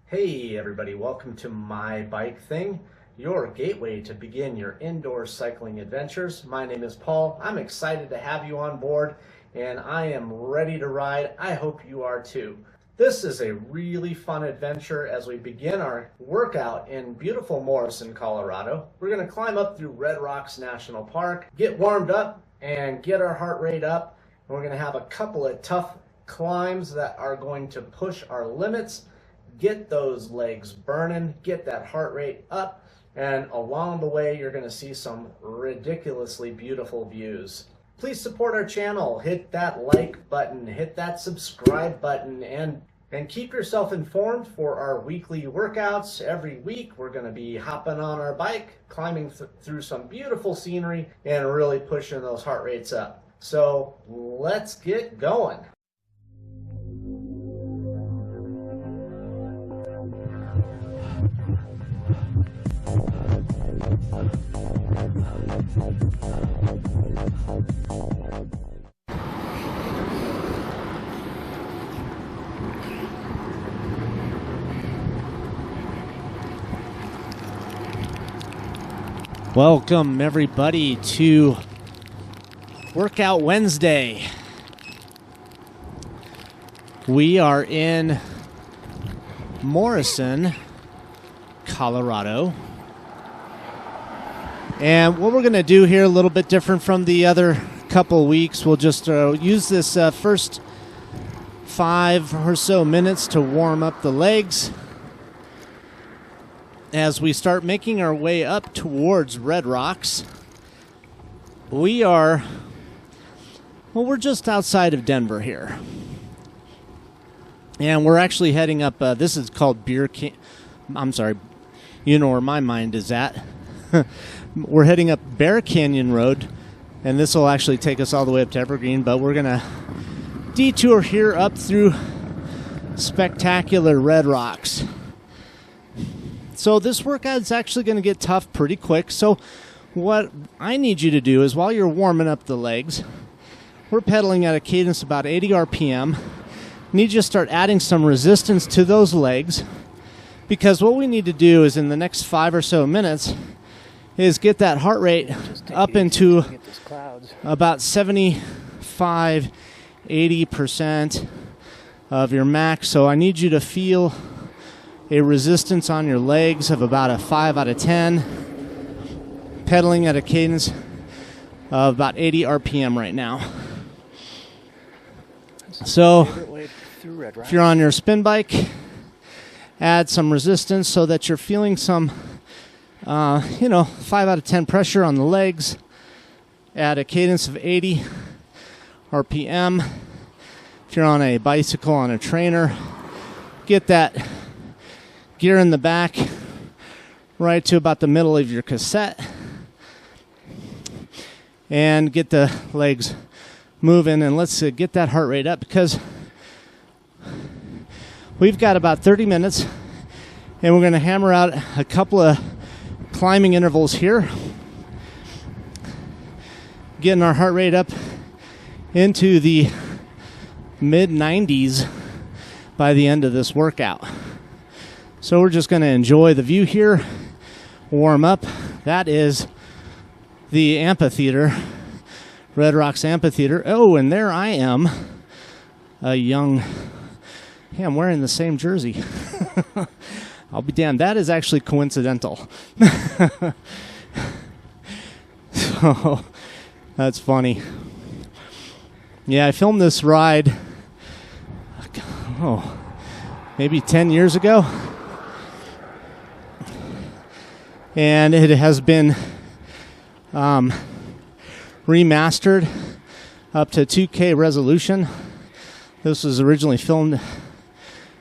Hey everybody, welcome to My Bike Thing, your gateway to begin your indoor cycling adventures. My name is Paul. I'm excited to have you on board and I am ready to ride. I hope you are too. This is a really fun adventure as we begin our workout in beautiful Morrison, Colorado. We're going to climb up through Red Rocks National Park, get warmed up and get our heart rate up. And we're going to have a couple of tough climbs that are going to push our limits. Get those legs burning, get that heart rate up, and along the way you're going to see some ridiculously beautiful views. Please support our channel, hit that like button, hit that subscribe button, and keep yourself informed for our weekly workouts. Every week we're going to be hopping on our bike, climbing through some beautiful scenery, and really pushing those heart rates up. So let's get going. Welcome everybody to Workout Wednesday. We are in Morrison, Colorado. And what we're going to do here, a little bit different from the other couple weeks, we'll just use this first 5 or so minutes to warm up the legs as we start making our way up towards Red Rocks. We're just outside of Denver here. And we're actually heading up, this is called I'm sorry, you know where my mind is at. We're heading up Bear Canyon Road, and this will actually take us all the way up to Evergreen, but we're going to detour here up through spectacular Red Rocks. So this workout is actually going to get tough pretty quick. So what I need you to do is while you're warming up the legs, we're pedaling at a cadence about 80 RPM. I need you to start adding some resistance to those legs, because what we need to do is in the next 5 or so minutes is get that heart rate up into about 75, 80% of your max. So I need you to feel a resistance on your legs of about a 5 out of 10, pedaling at a cadence of about 80 RPM right now. So if you're on your spin bike, add some resistance so that you're feeling some 5 out of 10 pressure on the legs at a cadence of 80 RPM. If you're on a bicycle, on a trainer, get that gear in the back right to about the middle of your cassette and get the legs moving, and let's get that heart rate up, because we've got about 30 minutes and we're going to hammer out a couple of climbing intervals here, getting our heart rate up into the mid 90s by the end of this workout. So we're just going to enjoy the view here, warm up. That is the amphitheater, Red Rocks Amphitheater. Oh, and there I am, I'm wearing the same jersey. I'll be damned. That is actually coincidental. So that's funny. Yeah, I filmed this ride, maybe 10 years ago. And it has been remastered up to 2K resolution. This was originally filmed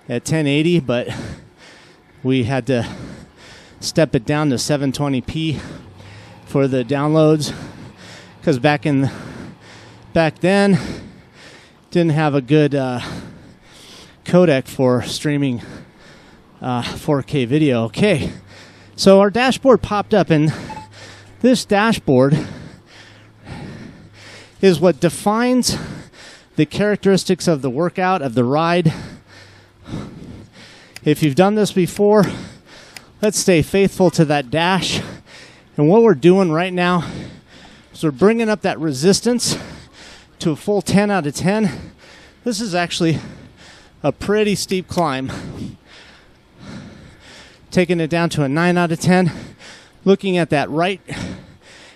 at 1080, but we had to step it down to 720p for the downloads, because back then didn't have a good codec for streaming 4K video. Okay, so our dashboard popped up, and this dashboard is what defines the characteristics of the workout, of the ride. If you've done this before, let's stay faithful to that dash. And what we're doing right now is we're bringing up that resistance to a full 10 out of 10. This is actually a pretty steep climb. Taking it down to a 9 out of 10. Looking at that right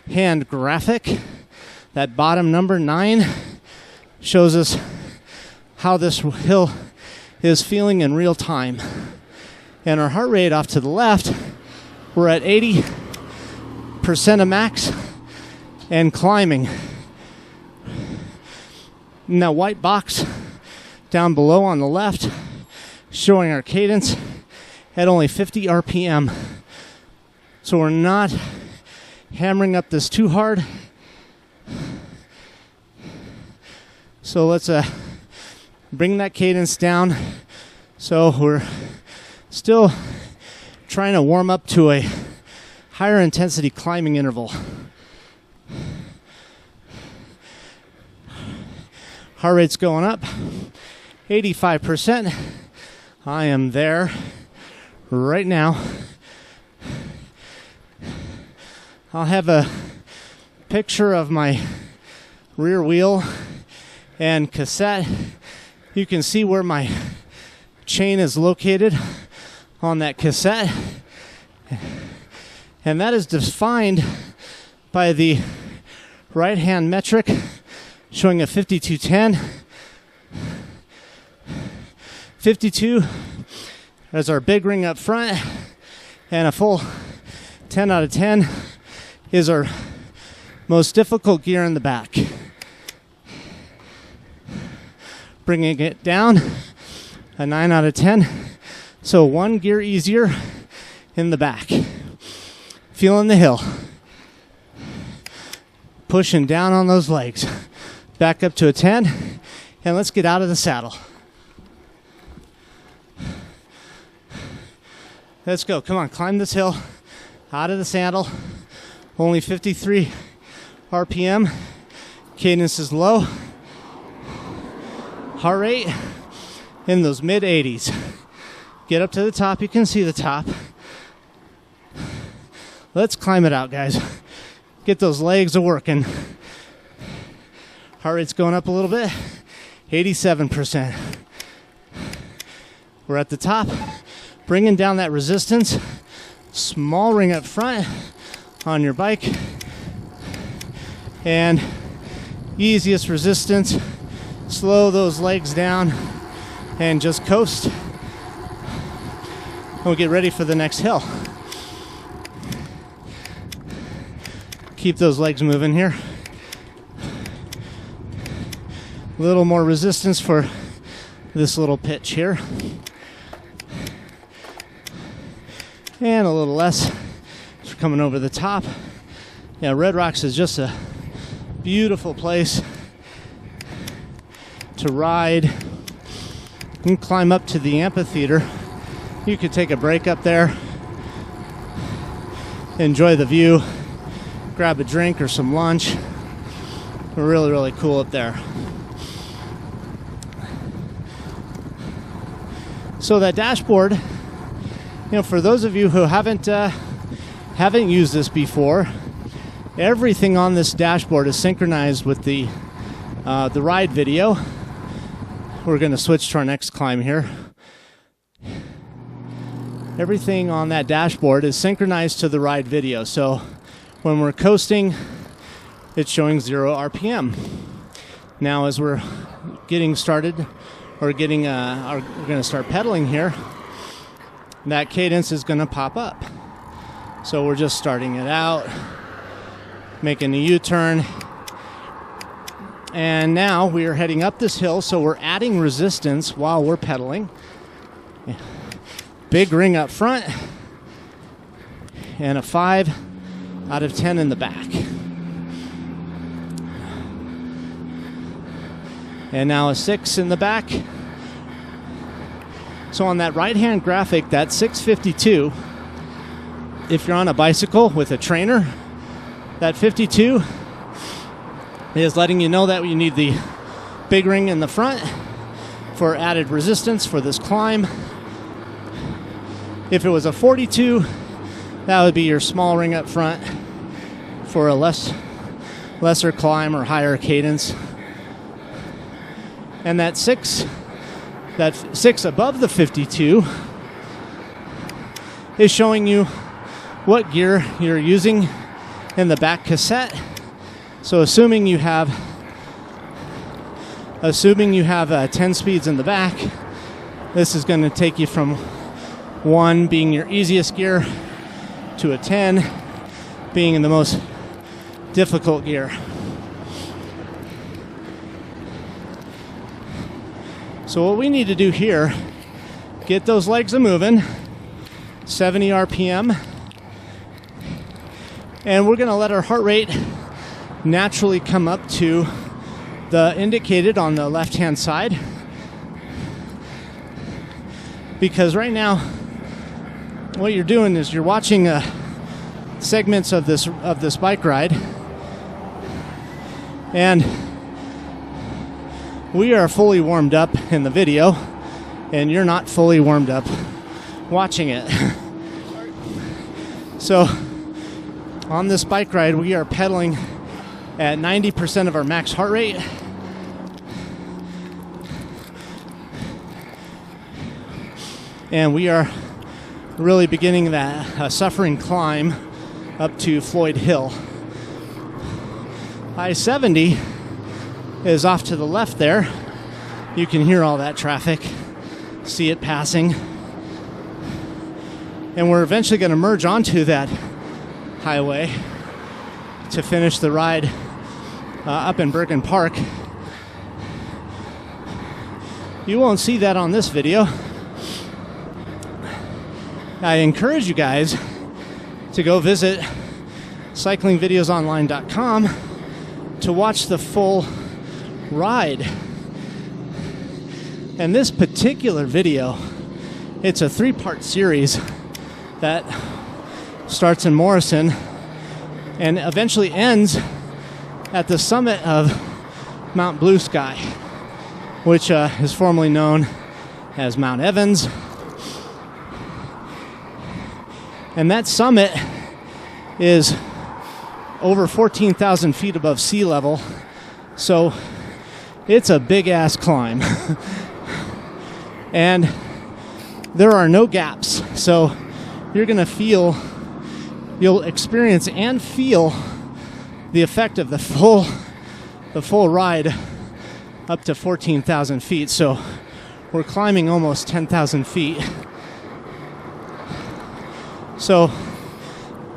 hand graphic, that bottom number 9 shows us how this hill is feeling in real time. And our heart rate off to the left, we're at 80% of max and climbing. And that white box down below on the left showing our cadence at only 50 RPM. So we're not hammering up this too hard. So let's bring that cadence down. So we're still trying to warm up to a higher intensity climbing interval. Heart rate's going up, 85%. I am there right now. I'll have a picture of my rear wheel and cassette. You can see where my chain is located on that cassette. And that is defined by the right hand metric showing a 5210. 52 as our big ring up front, and a full 10 out of 10 is our most difficult gear in the back. Bringing it down, a 9 out of 10. So one gear easier in the back. Feeling the hill. Pushing down on those legs. Back up to a 10. And let's get out of the saddle. Let's go. Come on, climb this hill. Out of the saddle. Only 53 RPM. Cadence is low. Heart rate in those mid 80s. Get up to the top. You can see the top. Let's climb it out, guys. Get those legs a working. Heart rate's going up a little bit. 87%. We're at the top. Bringing down that resistance. Small ring up front on your bike. And easiest resistance. Slow those legs down and just coast. We'll get ready for the next hill. Keep those legs moving here. A little more resistance for this little pitch here. And a little less for coming over the top. Yeah, Red Rocks is just a beautiful place to ride. You can climb up to the amphitheater. You could take a break up there, enjoy the view, grab a drink or some lunch. Really, really cool up there. So that dashboard, for those of you who haven't used this before, everything on this dashboard is synchronized with the ride video. We're going to switch to our next climb here. Everything on that dashboard is synchronized to the ride video. So when we're coasting, it's showing 0 RPM. Now as we're getting started, we're going to start pedaling here, that cadence is going to pop up. So we're just starting it out, making a U-turn. And now we are heading up this hill, so we're adding resistance while we're pedaling. Big ring up front, and a 5 out of 10 in the back. And now a 6 in the back. So on that right-hand graphic, that 652, if you're on a bicycle with a trainer, that 52 is letting you know that you need the big ring in the front for added resistance for this climb. If it was a 42, that would be your small ring up front for a lesser climb or higher cadence. And that six above the 52 is showing you what gear you're using in the back cassette. So assuming you have 10 speeds in the back, this is going to take you from 1 being your easiest gear to a 10 being in the most difficult gear. So what we need to do here, get those legs a moving, 70 RPM, and we're going to let our heart rate naturally come up to the indicated on the left-hand side, because right now what you're doing is you're watching segments of this bike ride, and we are fully warmed up in the video, and you're not fully warmed up watching it. So on this bike ride, we are pedaling at 90% of our max heart rate. And we are really beginning that suffering climb up to Floyd Hill. I-70 is off to the left there. You can hear all that traffic, see it passing. And we're eventually going to merge onto that highway to finish the ride up in Bergen Park. You won't see that on this video. I encourage you guys to go visit cyclingvideosonline.com to watch the full ride. And this particular video, it's a 3-part series that starts in Morrison and eventually ends at the summit of Mount Blue Sky, which is formerly known as Mount Evans. And that summit is over 14,000 feet above sea level, so it's a big-ass climb. And there are no gaps, so you'll experience and feel the effect of the full ride up to 14,000 feet. So we're climbing almost 10,000 feet. So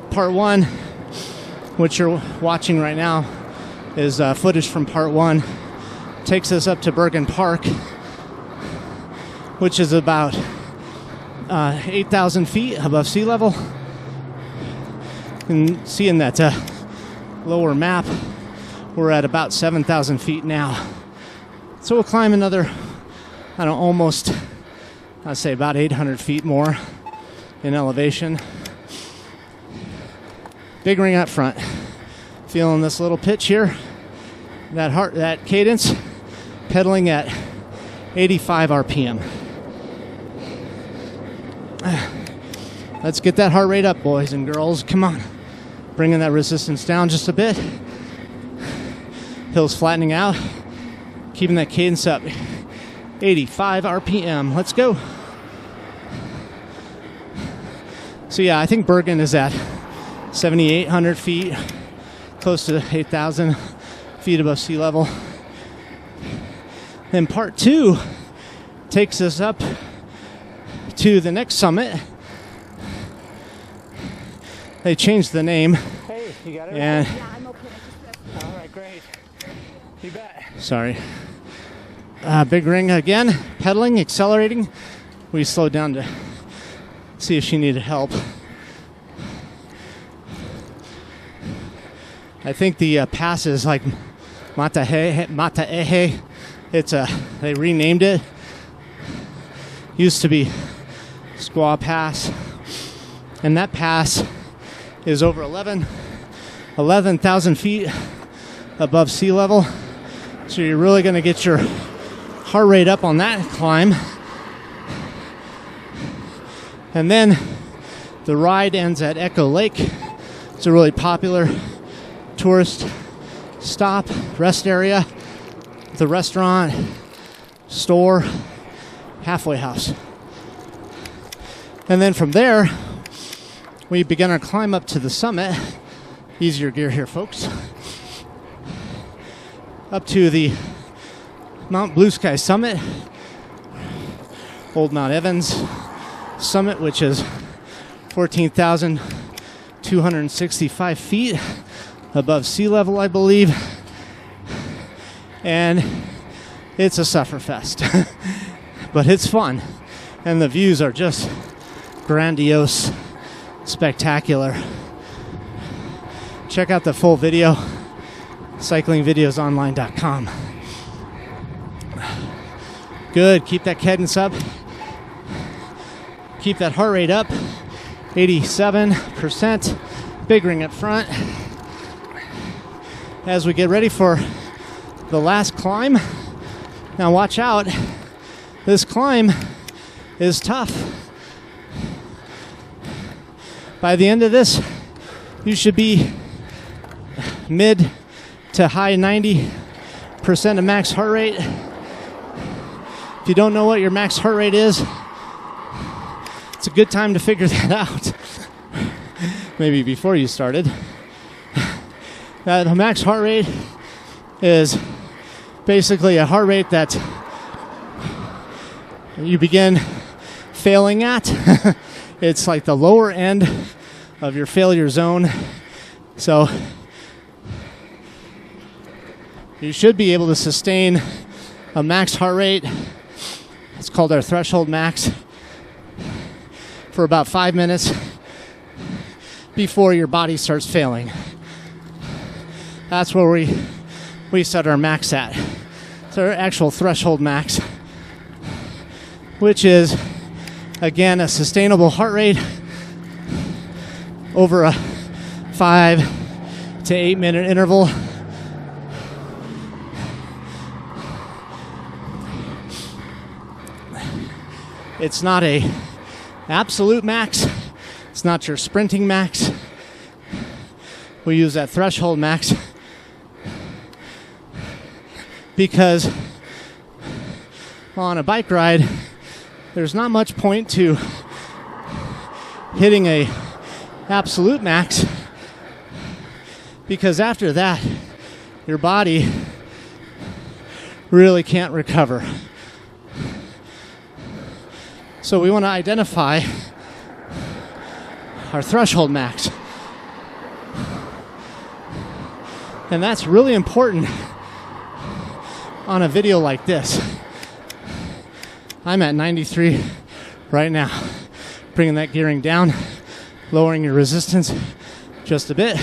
part 1, which you're watching right now, is footage from part 1. Takes us up to Bergen Park, which is about 8,000 feet above sea level. You can see in that lower map, we're at about 7,000 feet now. So we'll climb another, I'd say about 800 feet more in elevation. Big ring up front. Feeling this little pitch here. That cadence, pedaling at 85 RPM. Let's get that heart rate up, boys and girls. Come on. Bringing that resistance down just a bit. Hill's flattening out. Keeping that cadence up. 85 RPM. Let's go. So yeah, I think Bergen is at 7,800 feet, close to 8,000 feet above sea level. Then part 2 takes us up to the next summit. They changed the name. Hey, you got it? And yeah, I'm okay. All right, great. You bet. sorry. Big ring again, pedaling, accelerating. We slowed down to see if she needed help. I think the pass is like Mataehe. They renamed it. Used to be Squaw Pass. And that pass is over 11,000 feet above sea level. So you're really going to get your heart rate up on that climb. And then the ride ends at Echo Lake. It's a really popular tourist stop, rest area, the restaurant, store, halfway house. And then from there, we begin our climb up to the summit. Easier gear here, folks. Up to the Mount Blue Sky summit, Old Mount Evans summit, which is 14,265 feet above sea level, I believe. And it's a sufferfest, but it's fun. And the views are just grandiose, spectacular. Check out the full video, cyclingvideosonline.com. Good, keep that cadence up. Keep that heart rate up, 87%. Big ring up front. As we get ready for the last climb. Now watch out, this climb is tough. By the end of this, you should be mid to high 90% of max heart rate. If you don't know what your max heart rate is, it's a good time to figure that out. Maybe before you started. The max heart rate is basically a heart rate that you begin failing at. It's like the lower end of your failure zone. So you should be able to sustain a max heart rate. It's called our threshold max, for about 5 minutes before your body starts failing. That's where we set our max at. It's our actual threshold max, which is, again, a sustainable heart rate over a 5 to 8 minute interval. It's not a absolute max. It's not your sprinting max. We use that threshold max because on a bike ride, there's not much point to hitting a absolute max, because after that, your body really can't recover. So we want to identify our threshold max. And that's really important on a video like this. I'm at 93 right now. Bringing that gearing down, lowering your resistance just a bit.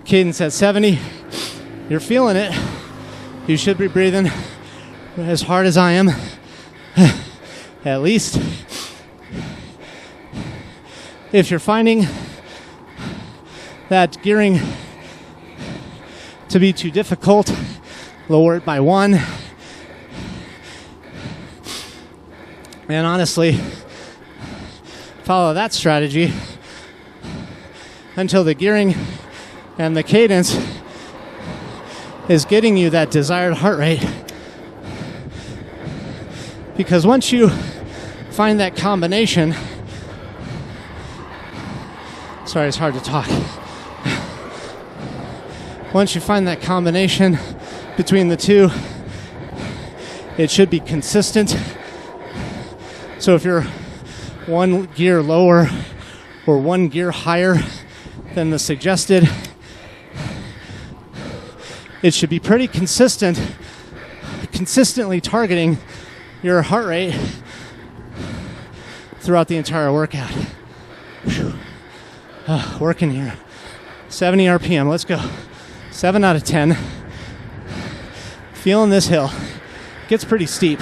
Cadence at 70. You're feeling it. You should be breathing as hard as I am. At least. If you're finding that gearing to be too difficult, lower it by 1. And honestly, follow that strategy until the gearing and the cadence is getting you that desired heart rate. Because once you find that combination, sorry, it's hard to talk. Once you find that combination between the two, it should be consistent. So if you're 1 gear lower or 1 gear higher than the suggested, it should be pretty consistent, consistently targeting your heart rate throughout the entire workout. Working here. 70 RPM, let's go. 7 out of 10. Feeling this hill. Gets pretty steep.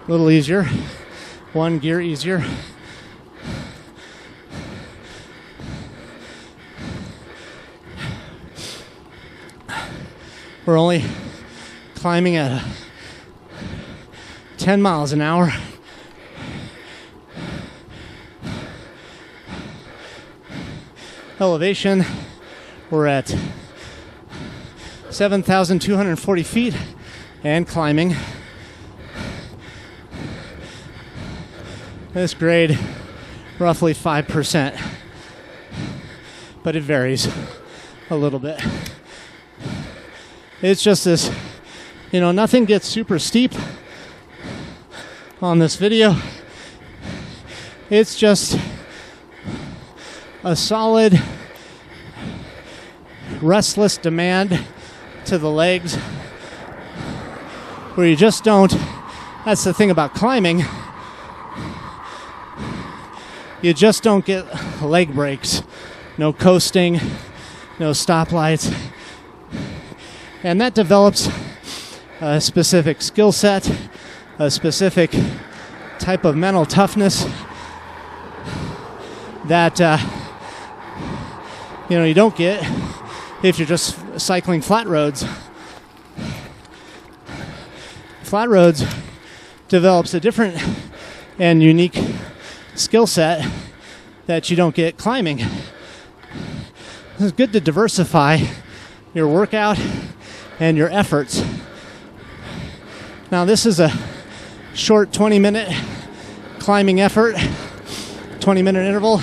A little easier. 1 gear easier. We're only climbing at 10 miles an hour. Elevation, we're at 7,240 feet and climbing. This grade, roughly 5%, but it varies a little bit. It's just this, nothing gets super steep on this video. It's just a solid, restless demand to the legs where you just don't, that's the thing about climbing, you just don't get leg breaks. No coasting, no stoplights. And that develops a specific skill set, a specific type of mental toughness that you don't get if you're just cycling flat roads. Flat roads develops a different and unique skill set that you don't get climbing. It's good to diversify your workout and your efforts. Now this is a short 20-minute climbing effort, 20-minute interval.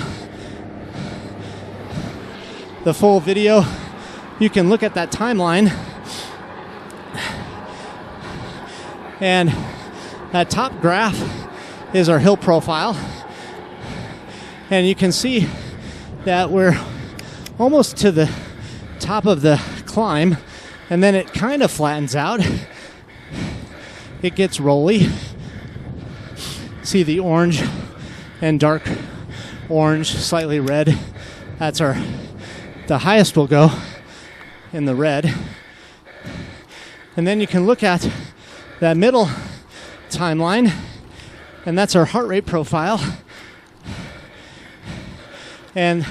The full video, you can look at that timeline, and that top graph is our hill profile, and you can see that we're almost to the top of the climb, and then it kind of flattens out. It gets rolly. See the orange and dark orange, slightly red. That's the highest we'll go in the red. And then you can look at that middle timeline, and that's our heart rate profile. And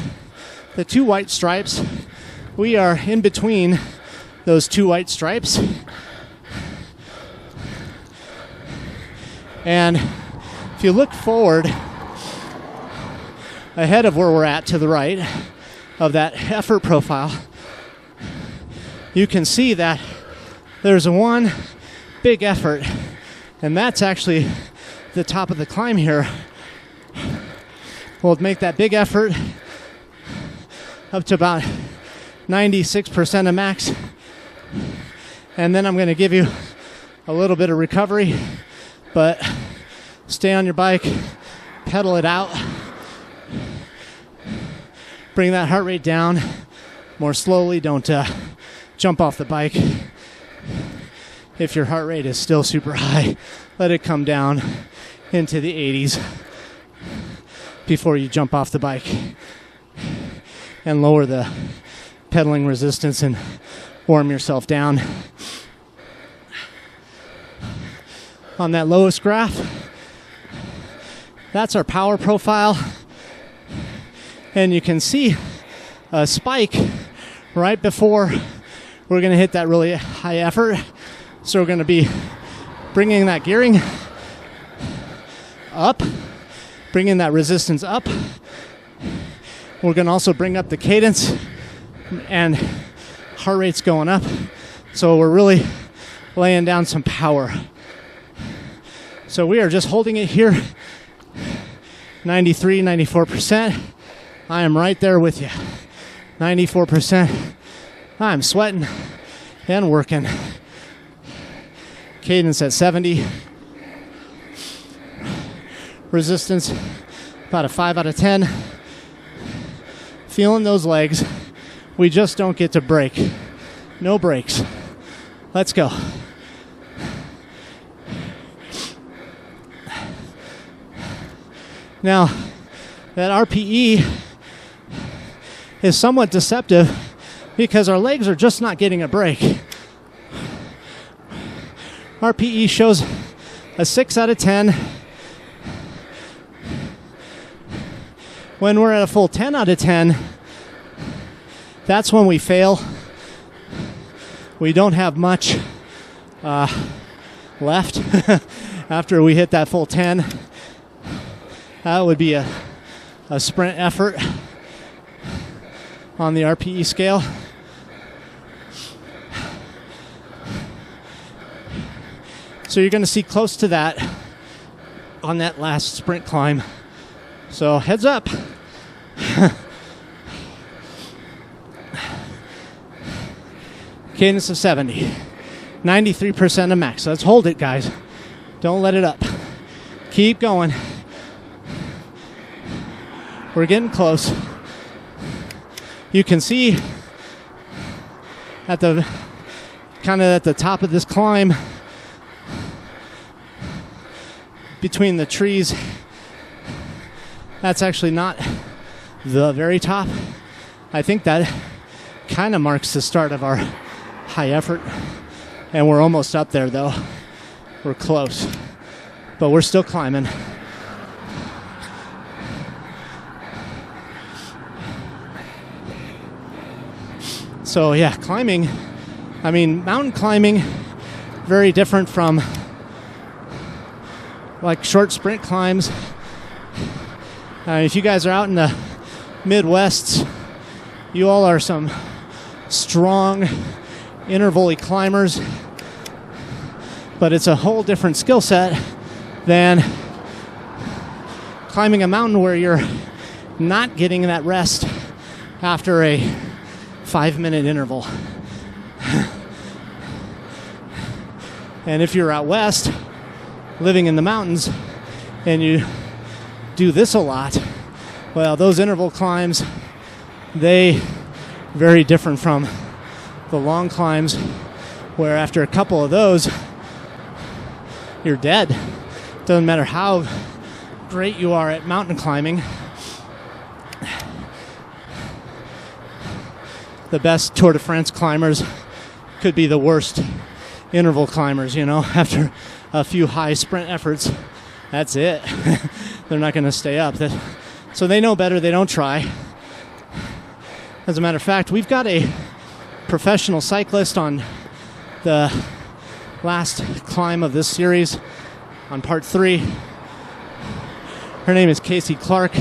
the two white stripes, we are in between those two white stripes. And if you look forward ahead of where we're at to the right of that effort profile, you can see that there's one big effort, and that's actually the top of the climb here. We'll make that big effort up to about 96% of max, and then I'm going to give you a little bit of recovery, but stay on your bike, pedal it out, bring that heart rate down more slowly. Don't jump off the bike. If your heart rate is still super high, let it come down into the 80s before you jump off the bike, and lower the pedaling resistance and warm yourself down. On that lowest graph, that's our power profile, and you can see a spike right before we're going to hit that really high effort. So we're going to be bringing that gearing up, bringing that resistance up. We're going to also bring up the cadence, and heart rate's going up. So we're really laying down some power. So we are just holding it here, 93, 94%. I am right there with you. 94%. I'm sweating and working. Cadence at 70. Resistance about a 5 out of 10. Feeling those legs. We just don't get to break. No breaks. Let's go. Now, that RPE is somewhat deceptive because our legs are just not getting a break. RPE shows a 6 out of 10. When we're at a full 10 out of 10, that's when we fail. we don't have much left after we hit that full 10. That would be a sprint effort on the RPE scale. So you're going to see close to that on that last sprint climb. So heads up. Cadence of 70. 93% of max. Let's hold it, guys. Don't let it up. Keep going. We're getting close. You can see at the top of this climb, between the trees, that's actually not the very top. I think that kind of marks the start of our high effort, and we're almost up there though. We're close, but we're still climbing. So yeah, climbing, mountain climbing, very different from like short sprint climbs. If you guys are out in the Midwest, you all are some strong interval-y climbers, but it's a whole different skill set than climbing a mountain where you're not getting that rest after a 5-minute interval. And if you're out west, living in the mountains, and you do this a lot, well, those interval climbs, they very different from the long climbs, where after a couple of those, you're dead. Doesn't matter how great you are at mountain climbing. The best Tour de France climbers could be the worst interval climbers, after a few high sprint efforts. That's it. They're not going to stay up. So they know better. They don't try. As a matter of fact, we've got a professional cyclist on the last climb of this series, on part 3. Her name is Casey Clark,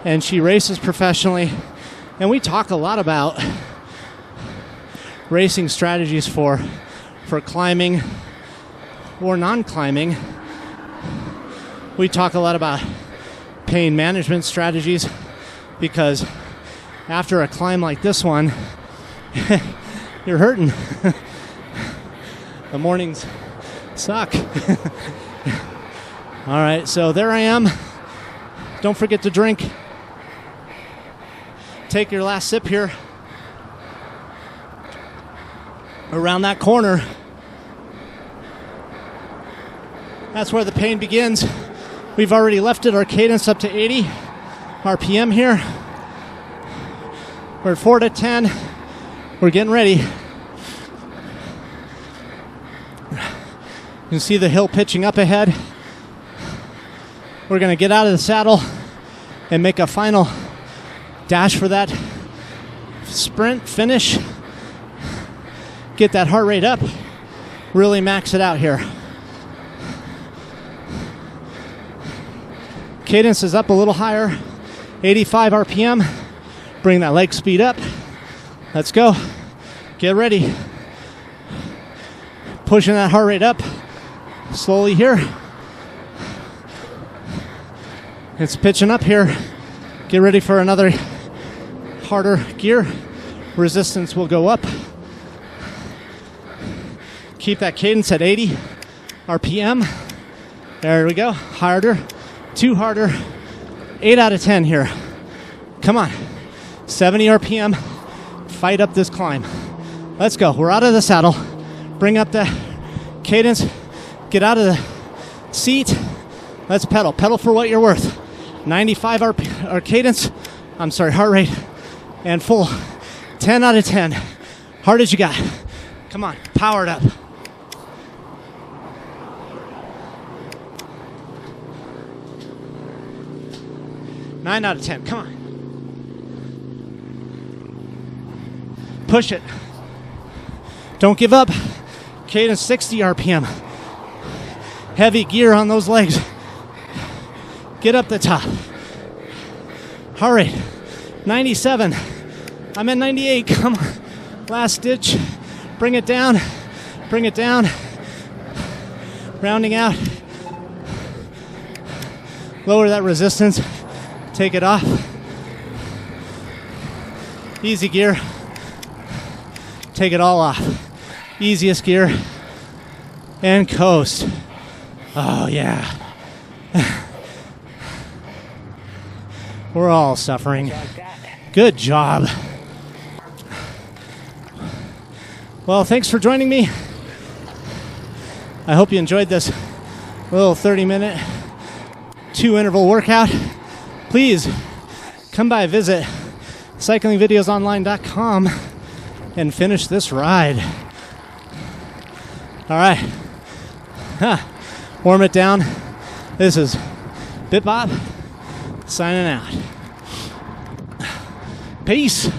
and she races professionally. And we talk a lot about racing strategies for climbing or non-climbing. We talk a lot about pain management strategies, because after a climb like this one, you're hurting. The mornings suck. All right, so there I am. Don't forget to drink. Take your last sip here. Around that corner, that's where the pain begins. We've already lifted our cadence up to 80 RPM here. We're at 4 to 10. We're getting ready. You can see the hill pitching up ahead. We're going to get out of the saddle and make a final dash for that sprint finish. Get that heart rate up. Really max it out here. Cadence is up a little higher. 85 RPM. Bring that leg speed up. Let's go. Get ready. Pushing that heart rate up slowly here. It's pitching up here. Get ready for another harder gear. Resistance will go up. Keep that cadence at 80 RPM. There we go. Harder. 2 harder. 8 out of 10 here. Come on. 70 RPM. Fight up this climb. Let's go. We're out of the saddle. Bring up the cadence. Get out of the seat. Let's pedal. Pedal for what you're worth. 95 cadence. Heart rate. And full. 10 out of 10. Hard as you got. Come on. Power it up. Nine out of 10. Come on. Push it. Don't give up. Cadence 60 RPM. Heavy gear on those legs. Get up the top. Heart rate, 97. I'm at 98. Come on. Last ditch. Bring it down. Bring it down. Rounding out. Lower that resistance. Take it off. Easy gear. Take it all off. Easiest gear. And coast. Oh, yeah. We're all suffering. Good job. Well, thanks for joining me. I hope you enjoyed this little 30-minute 2-interval workout. Please come by, visit cyclingvideosonline.com and finish this ride. All right. Warm it down. This is BitBop signing out. Peace.